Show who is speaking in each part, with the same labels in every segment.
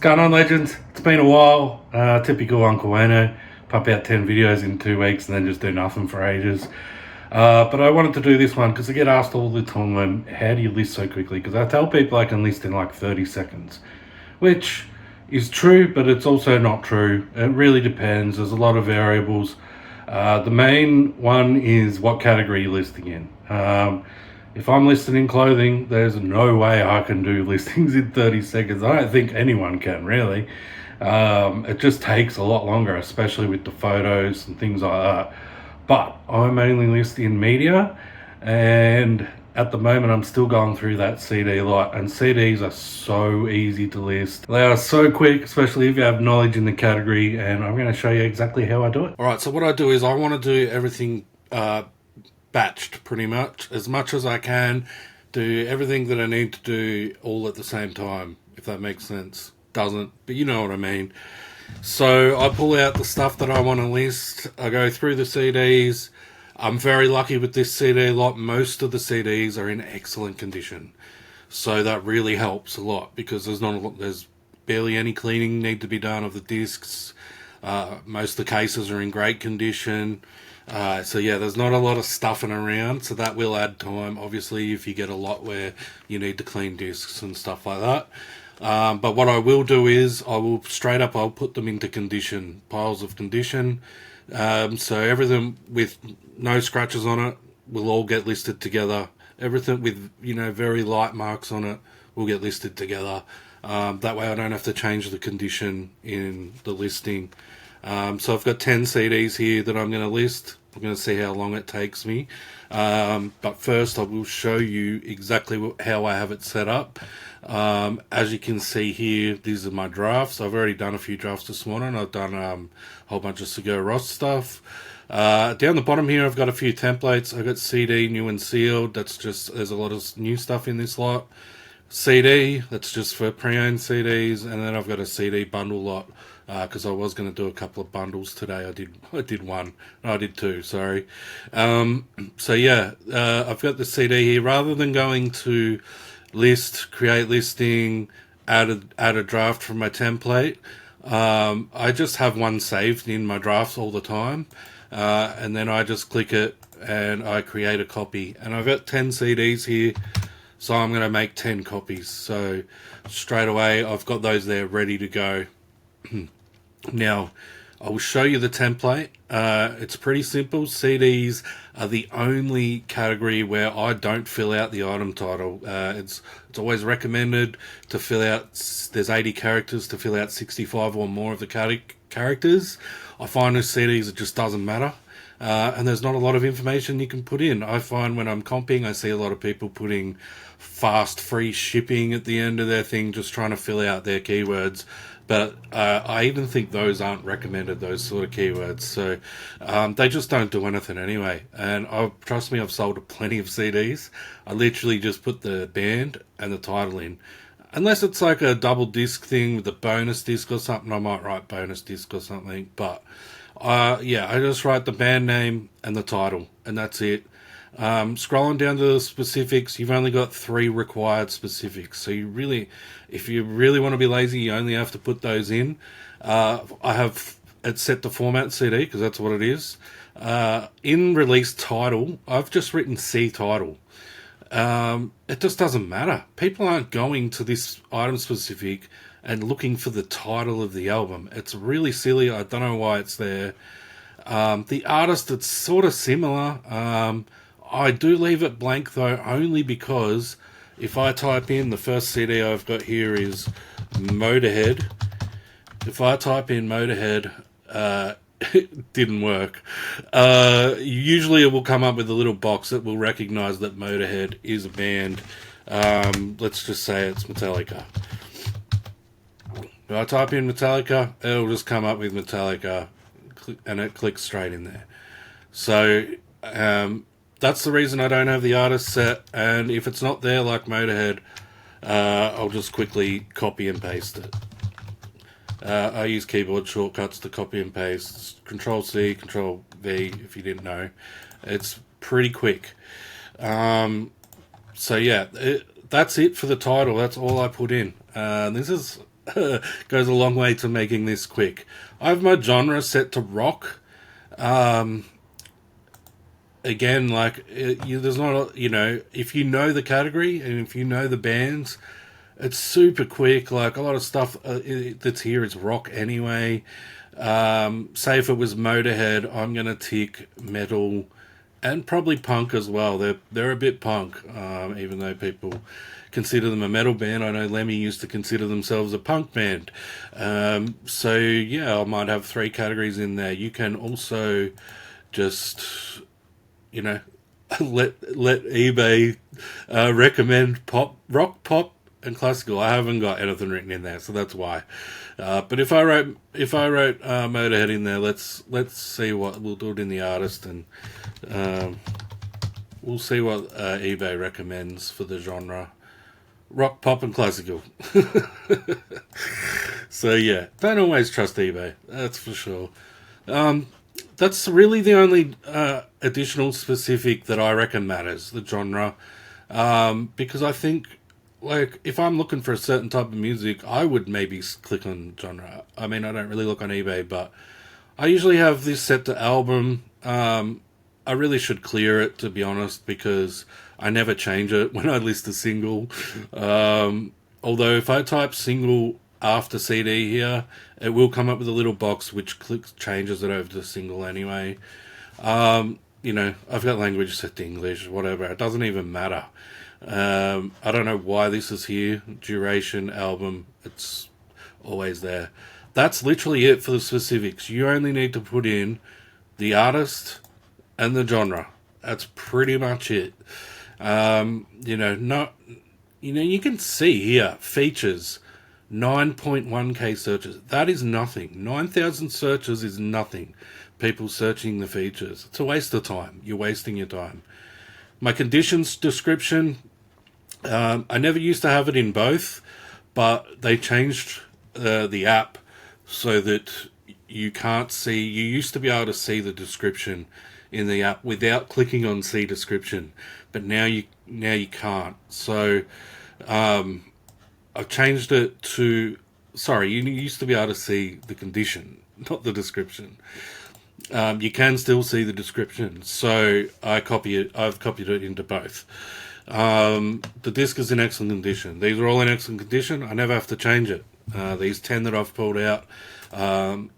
Speaker 1: What's going on, legends? It's been a while. Typical Uncle Wayno. Pop out 10 videos in 2 weeks and then just do nothing for ages. But I wanted to do this one because I get asked all the time, how do you list so quickly? Because I tell people I can list in like 30 seconds, which is true, but it's also not true. It really depends. There's a lot of variables. The main one is what category you're listing in. If I'm listing in clothing, there's no way I can do listings in 30 seconds. I don't think anyone can, really. It just takes a lot longer, especially with the photos and things like that. But I'm only listing in media, and at the moment I'm still going through that CD lot, and CDs are so easy to list. They are so quick, especially if you have knowledge in the category, and I'm going to show you exactly how I do it. Alright, so what I do is I want to do everything batched pretty much as I can, do everything that I need to do all at the same time, if that makes sense. Doesn't, but you know what I mean. So I pull out the stuff that I want to list, I go through the CDs. I'm very lucky with this CD lot. Most of the CDs are in excellent condition, so that really helps a lot because there's barely any cleaning need to be done of the discs. Most of the cases are in great condition. So yeah, there's not a lot of stuffing around, so that will add time, obviously, if you get a lot where you need to clean discs and stuff like that. But what I will do is I'll put them into condition, piles of condition. So everything with no scratches on it will all get listed together. Everything with, very light marks on it will get listed together. That way I don't have to change the condition in the listing. So I've got 10 CDs here that I'm going to list. I'm going to see how long it takes me. But first I will show you exactly how I have it set up. As you can see here, these are my drafts. I've already done a few drafts this morning. I've done a whole bunch of Segur Ross stuff. Down the bottom here I've got a few templates. I've got CD, new and sealed. There's a lot of new stuff in this lot. CD, that's just for pre-owned CDs, and then I've got a CD bundle lot because I was going to do a couple of bundles today. I did one. No, I did two. Sorry. So yeah, I've got the CD here. Rather than going to list, create listing, add a draft from my template, I just have one saved in my drafts all the time, and then I just click it and I create a copy. And I've got 10 CDs here. So I'm going to make 10 copies. So straight away, I've got those there ready to go. Now, I will show you the template. It's pretty simple. CDs are the only category where I don't fill out the item title. It's always recommended to fill out, there's 80 characters, to fill out 65 or more of the characters. I find with CDs it just doesn't matter. And there's not a lot of information you can put in. I find when I'm comping, I see a lot of people putting fast free shipping at the end of their thing, just trying to fill out their keywords. But I even think those aren't recommended, those sort of keywords. So they just don't do anything anyway. And trust me, I've sold plenty of CDs. I literally just put the band and the title in. Unless it's like a double disc thing with a bonus disc or something, I might write bonus disc or something. But yeah, I just write the band name and the title, and that's it. Scrolling down to the specifics, you've only got 3 required specifics. So if you really want to be lazy, you only have to put those in. I have it set to format CD because that's what it is. In release title, I've just written C title. It just doesn't matter. People aren't going to this item specific and looking for the title of the album. It's really silly. I don't know why it's there. The artist, it's sort of similar. I do leave it blank though, only because if I type in, the first CD I've got here is Motorhead. If I type in Motorhead, it didn't work. Usually it will come up with a little box that will recognize that Motorhead is a band. Let's just say it's Metallica. If I type in Metallica, it'll just come up with Metallica, and it clicks straight in there. So that's the reason I don't have the artist set, and if it's not there like Motorhead, I'll just quickly copy and paste it. I use keyboard shortcuts to copy and paste. Control C, Control V, if you didn't know. It's pretty quick. So yeah, that's it for the title. That's all I put in. This is goes a long way to making this quick. I have my genre set to rock. Again, like, there's not, if you know the category and if you know the bands, it's super quick. Like, a lot of stuff that's here is rock anyway. Say if it was Motorhead, I'm going to tick metal and probably punk as well. They're a bit punk, even though people consider them a metal band. I know Lemmy used to consider themselves a punk band. So, yeah, I might have 3 categories in there. You can also just, let eBay recommend rock, pop, and classical. I haven't got anything written in there, so that's why. But if I wrote Motorhead in there, let's see what we'll do it in the artist, and we'll see what eBay recommends for the genre: rock, pop, and classical. So yeah, don't always trust eBay. That's for sure. That's really the only additional specific that I reckon matters, the genre, because I think, like, if I'm looking for a certain type of music, I would maybe click on genre. I mean, I don't really look on eBay, but I usually have this set to album. I really should clear it, to be honest, because I never change it when I list a single. Although if I type single after CD here, it will come up with a little box which changes it over to single anyway. I've got language set to English, whatever. It doesn't even matter. I don't know why this is here. Duration, album, it's always there. That's literally it for the specifics. You only need to put in the artist and the genre. That's pretty much it. You can see here, features, 9.1k searches. That is nothing. 9,000 searches is nothing. People searching the features. It's a waste of time. You're wasting your time. My conditions description, I never used to have it in both, but they changed the app so that you can't see. You used to be able to see the description in the app without clicking on see description, but now you can't. So I've changed it to, you used to be able to see the condition, not the description. You can still see the description, so I've copied it into both. The disc is in excellent condition. These are all in excellent condition. I never have to change it. These 10 that I've pulled out,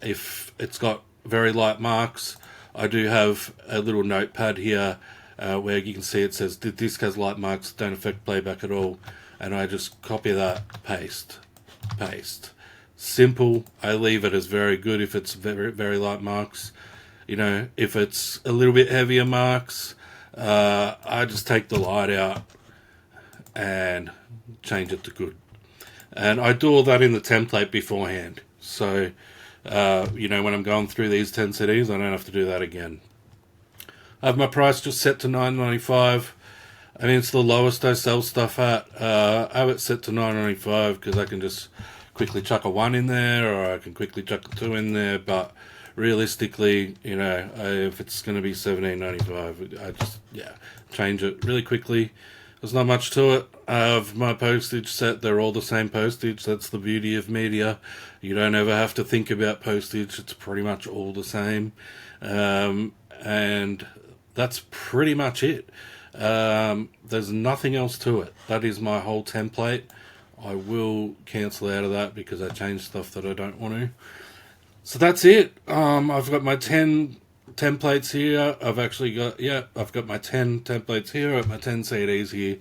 Speaker 1: if it's got very light marks, I do have a little notepad here where you can see it says the disc has light marks, don't affect playback at all, and I just copy that, paste. Simple. I leave it as very good if it's very, very light marks. If it's a little bit heavier marks, I just take the light out and change it to good. And I do all that in the template beforehand. So, when I'm going through these 10 CDs, I don't have to do that again. I have my price just set to $9.95. I mean, it's the lowest I sell stuff at. I have it set to $9.95 because I can just quickly chuck a 1 in there, or I can quickly chuck a 2 in there, but realistically, if it's going to be $17.95, I just change it really quickly. There's not much to it. I have my postage set. They're all the same postage. That's the beauty of media. You don't ever have to think about postage. It's pretty much all the same. And that's pretty much it. There's nothing else to it. That is my whole template. I will cancel out of that because I changed stuff that I don't want to. So that's it. I've got my 10 templates here. I've got my 10 templates here. I've got my 10 CDs here.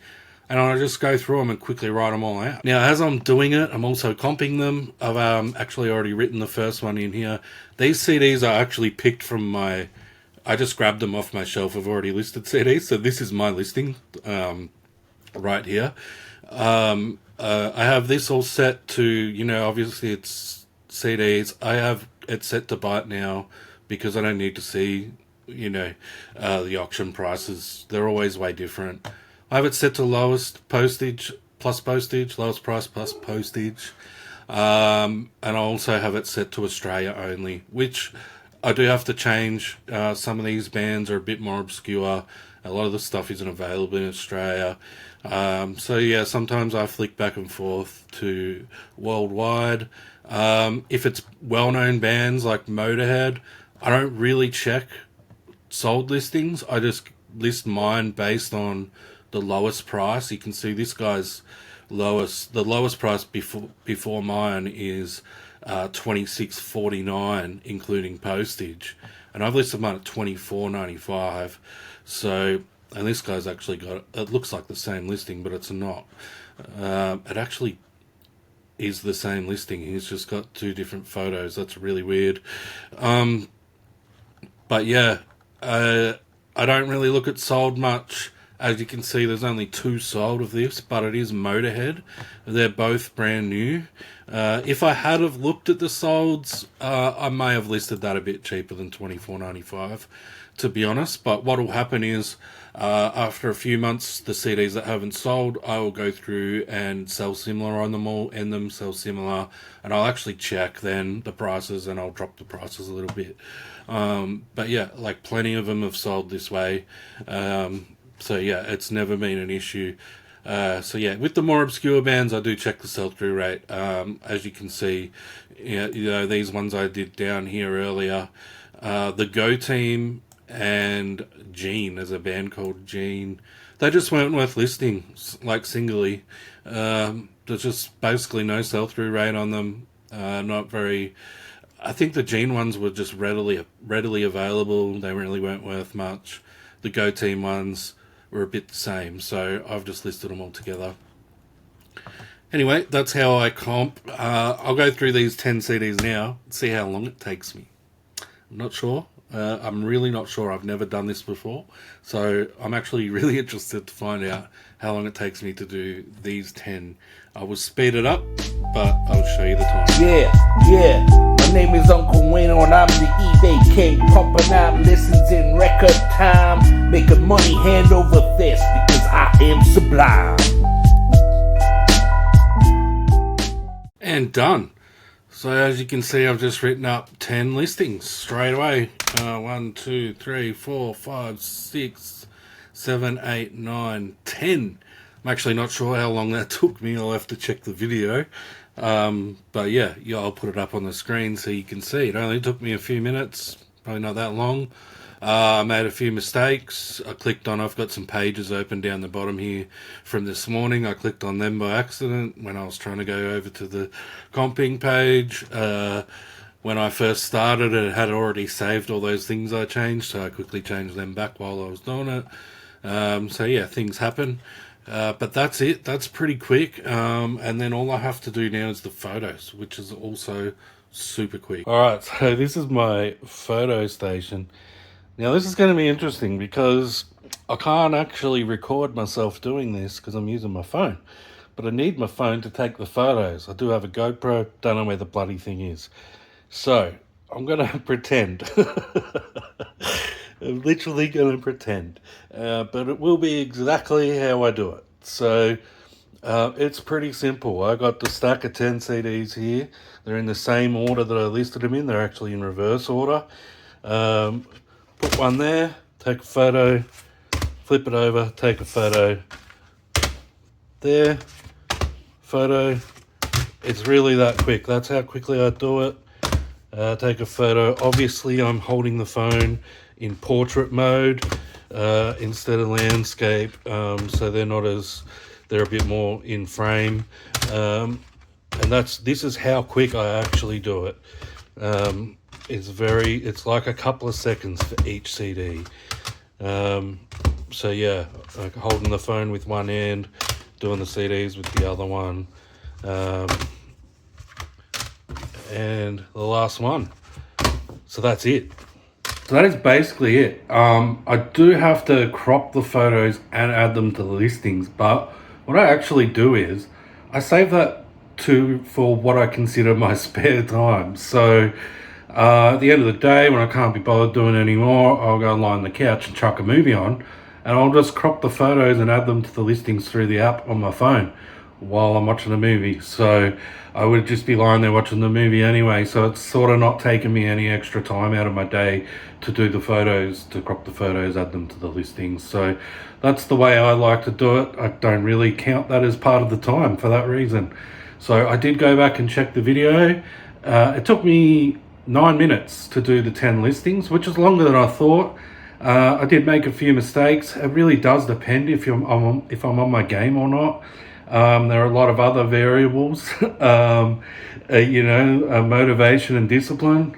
Speaker 1: And I'll just go through them and quickly write them all out. Now, as I'm doing it, I'm also comping them. I've actually already written the first one in here. These CDs are actually picked from I just grabbed them off my shelf of already listed CDs. So this is my listing right here. I have this all set to, obviously it's CDs. I have it set to byte now because I don't need to see, the auction prices. They're always way different. I have it set to lowest postage plus postage, lowest price plus postage. And I also have it set to Australia only, which I do have to change. Some of these bands are a bit more obscure A lot of the stuff isn't available in Australia. So yeah, sometimes I flick back and forth to worldwide. If it's well-known bands like Motorhead, I don't really check sold listings. I just list mine based on the lowest price. You can see this guy's the lowest price before mine is $26.49 including postage, and I've listed mine at $24.95. So, and this guy's actually got, it looks like the same listing, but it's not. It actually is the same listing. He's just got two different photos. That's really weird. But yeah, I don't really look at sold much. As you can see, there's only two sold of this, but it is Motorhead. They're both brand new. If I had have looked at the solds, I may have listed that a bit cheaper than $24.95, to be honest. But what will happen is, after a few months, the CDs that haven't sold, I will go through and sell similar on them all, end them, sell similar, and I'll actually check then the prices, and I'll drop the prices a little bit. But yeah, like plenty of them have sold this way. So yeah, it's never been an issue. So yeah, with the more obscure bands, I do check the sell-through rate. As you can see, you know, these ones I did down here earlier, the Go Team and Gene, there's a band called Gene. They just weren't worth listing, like singly. There's just basically no sell-through rate on them. Not very. I think the Gene ones were just readily available. They really weren't worth much. The Go Team ones were a bit the same, so I've just listed them all together. Anyway, that's how I comp. I'll go through these 10 CDs now, see how long it takes me. I'm not sure. I'm really not sure. I've never done this before, so I'm actually really interested to find out how long it takes me to do these 10. I will speed it up, but I'll show you the time.
Speaker 2: Yeah. My name is Uncle Wayno and I'm the eBay king, pumping out listens in record time, making money hand over fist because I am sublime.
Speaker 1: And done. So as you can see, I've just written up 10 listings straight away. 1, 2, 3, 4, 5, 6, 7, 8, 9, 10. I'm actually not sure how long that took me. I'll have to check the video. But yeah, I'll put it up on the screen so you can see. It only took me a few minutes, probably not that long. I made a few mistakes. I've got some pages open down the bottom here from this morning. I clicked on them by accident when I was trying to go over to the comping page. When I first started, it had already saved all those things I changed, so I quickly changed them back while I was doing it. So yeah, things happen. But that's it. That's pretty quick. And then all I have to do now is the photos, which is also super quick. Alright, so this is my photo station. Now this is going to be interesting because I can't actually record myself doing this because I'm using my phone. But I need my phone to take the photos. I do have a GoPro, don't know where the bloody thing is. So, I'm going to pretend. I'm literally going to pretend. But it will be exactly how I do it. So, it's pretty simple. I got the stack of 10 CDs here. They're in the same order that I listed them in. They're actually in reverse order. Put one there, take a photo, flip it over, take a photo. There, photo. It's really that quick. That's how quickly I do it. Take a photo. Obviously, I'm holding the phone in portrait mode instead of landscape, so they're a bit more in frame. And this is how quick I actually do it. It's like a couple of seconds for each CD. So yeah, like holding the phone with one hand, doing the CDs with the other one. And the last one. So that's it. So that is basically it. I do have to crop the photos and add them to the listings, but what I actually do is I save that for what I consider my spare time. So at the end of the day, when I can't be bothered doing it anymore, I'll go lie on the couch and chuck a movie on, and I'll just crop the photos and add them to the listings through the app on my phone. while I'm watching the movie. So I would just be lying there watching the movie anyway. So it's sort of not taking me any extra time out of my day to do the photos, to crop the photos, add them to the listings. So that's the way I like to do it. I don't really count that as part of the time for that reason. So I did go back and check the video. It took me 9 minutes to do the 10 listings, which is longer than I thought. I did make a few mistakes. It really does depend if I'm on my game or not. There are a lot of other variables, motivation and discipline,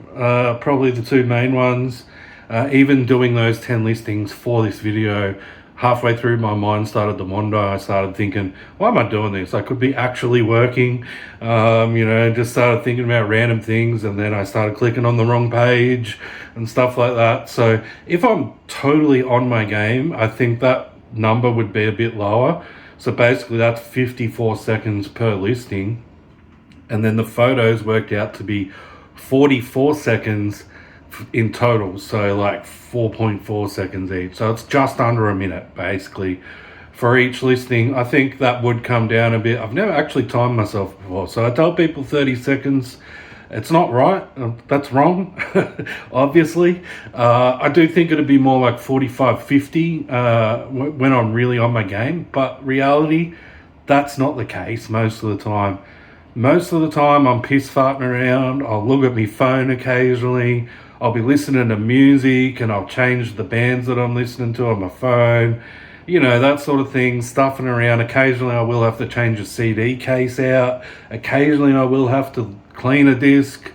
Speaker 1: probably the two main ones. Even doing those 10 listings for this video, halfway through my mind started to wander. I started thinking, why am I doing this? I could be actually working, just started thinking about random things, and then I started clicking on the wrong page and stuff like that. So if I'm totally on my game, I think that number would be a bit lower. So basically that's 54 seconds per listing. And then the photos worked out to be 44 seconds in total. So like 4.4 seconds each. So it's just under a minute basically for each listing. I think that would come down a bit. I've never actually timed myself before. So I tell people 30 seconds. It's not right. That's wrong, obviously. I do think it'd be more like 45, 50 when I'm really on my game. But reality, that's not the case most of the time. Most of the time, I'm piss farting around. I'll look at my phone occasionally. I'll be listening to music and I'll change the bands that I'm listening to on my phone. That sort of thing, stuffing around. Occasionally, I will have to change a CD case out. Occasionally, I will have to clean a disc,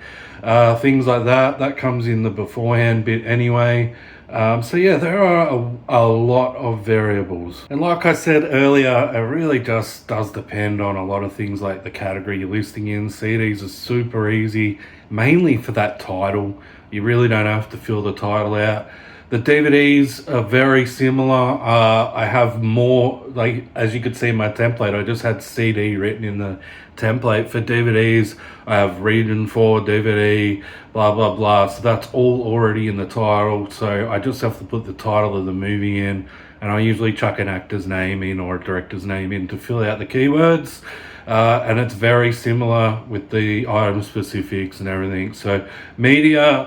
Speaker 1: things like that. That comes in the beforehand bit anyway. So yeah, there are a lot of variables. And like I said earlier, it really just does depend on a lot of things like the category you're listing in. CDs are super easy, mainly for that title. You really don't have to fill the title out. The DVDs are very similar. I have more, like, as you could see in my template, I just had CD written in the template. For DVDs, I have region for DVD, blah, blah, blah. So that's all already in the title. So I just have to put the title of the movie in. And I usually chuck an actor's name in or a director's name in to fill out the keywords. And it's very similar with the item specifics and everything. So media,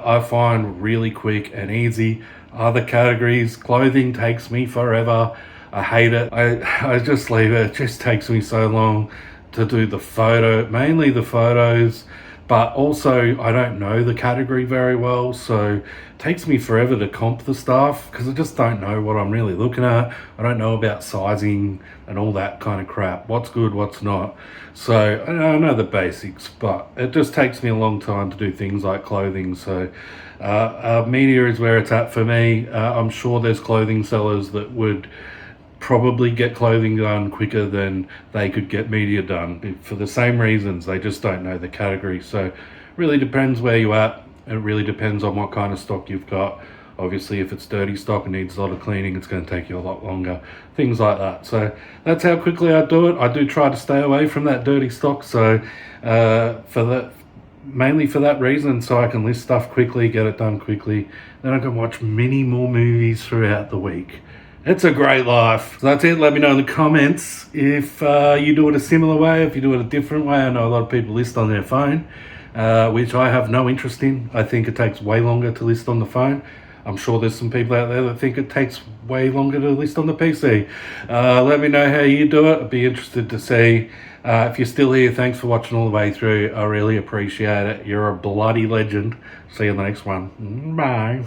Speaker 1: I find really quick and easy. Other categories, clothing takes me forever. I hate it. I just leave it. It just takes me so long to do the photo, mainly the photos. But also, I don't know the category very well, so it takes me forever to comp the stuff because I just don't know what I'm really looking at. I don't know about sizing and all that kind of crap. What's good, what's not. So I know the basics, but it just takes me a long time to do things like clothing. So media is where it's at for me. I'm sure there's clothing sellers that would probably get clothing done quicker than they could get media done for the same reasons. They just don't know the category. So really depends where you're at. It really depends on what kind of stock you've got. Obviously, if it's dirty stock and needs a lot of cleaning, it's going to take you a lot longer. Things like that. So that's how quickly I do it. I do try to stay away from that dirty stock. So mainly for that reason, so I can list stuff quickly, get it done quickly. Then I can watch many more movies throughout the week. It's a great life. So that's it. Let me know in the comments if you do it a similar way, if you do it a different way. I know a lot of people list on their phone, which I have no interest in. I think it takes way longer to list on the phone. I'm sure there's some people out there that think it takes way longer to list on the PC. Let me know how you do it. I'd be interested to see. If you're still here, thanks for watching all the way through. I really appreciate it. You're a bloody legend. See you in the next one. Bye.